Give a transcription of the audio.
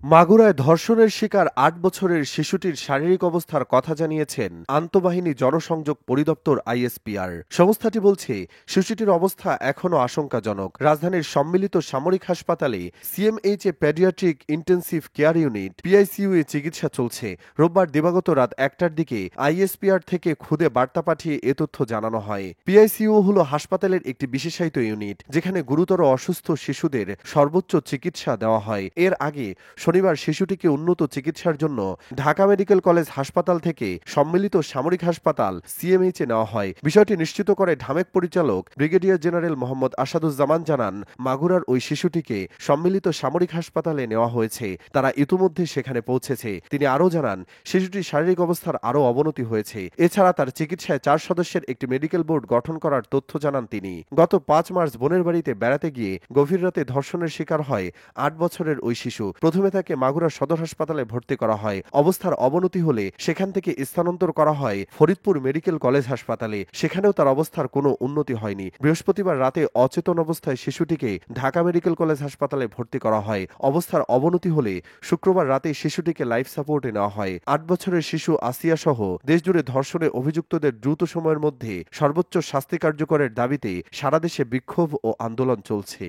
মাগুরায় ধর্ষণের শিকার ৮ বছরের শিশুটির শারীরিক অবস্থার কথা জানিয়েছেন আন্তঃবাহিনী জনসংযোগ পরিদপ্তর আইএসপিআর। সংস্থাটি বলছে, শিশুটির অবস্থা এখনও আশঙ্কাজনক। রাজধানীর সম্মিলিত সামরিক হাসপাতালে সিএমএইচে pediatric intensive care unit PICU এ চিকিৎসা চলছে। রোববার দিবাগত রাত ১টার দিকে আইএসপিআর থেকে খুদে বার্তা পাঠিয়ে এ তথ্য জানানো হয়। পিআইসিইউ হল হাসপাতালের একটি বিশেষায়িত ইউনিট, যেখানে গুরুতর অসুস্থ শিশুদের সর্বোচ্চ চিকিৎসা দেওয়া হয়। এর আগে শনিবার শিশুটিকে উন্নত চিকিৎসার জন্য ঢাকা মেডিকেল কলেজ হাসপাতাল থেকে সম্মিলিত সামরিক হাসপাতাল সিএমএইচে নেওয়া হয়। বিষয়টি নিশ্চিত করে ঢামেক পরিচালক ব্রিগেডিয়ার জেনারেল মোহাম্মদ আসাদুজ্জামান জানান, মাগুরার ওই শিশুটিকে সম্মিলিত সামরিক হাসপাতালে নেওয়া হয়েছে। তারা ইতিমধ্যে সেখানে পৌঁছেছে। তিনি আরও জানান, শিশুটির শারীরিক অবস্থার আরও অবনতি হয়েছে। এছাড়া তার চিকিৎসায় ৪ সদস্যের একটি মেডিকেল বোর্ড গঠন করার তথ্য জানান তিনি। গত ৫ মার্চ বোনের বাড়িতে বেড়াতে গিয়ে গভীর রাতে ধর্ষণের শিকার হয় ৮ বছরের ওই শিশু। প্রথমে তাকে মাগুরা সদর হাসপাতালে ভর্তি করা হয়। অবস্থার অবনতি হলে সেখান থেকে স্থানান্তর করা হয় ফরিদপুর মেডিকেল কলেজ হাসপাতালে। সেখানেও তার অবস্থার কোনো উন্নতি হয়নি। বৃহস্পতিবার রাতে অচেতন অবস্থায় শিশুটিকে ঢাকা মেডিকেল কলেজ হাসপাতালে ভর্তি করা হয়। অবস্থার অবনতি হলে শুক্রবার রাতে শিশুটিকে লাইফ সাপোর্টে নেওয়া হয়। ৮ বছরের শিশু আসিয়া সহ দেশজুড়ে ধর্ষণে অভিযুক্তদের দ্রুত সময়ের মধ্যে সর্বোচ্চ শাস্তি কার্যকরের দাবিতে সারা দেশে বিক্ষোভ ও আন্দোলন চলছে।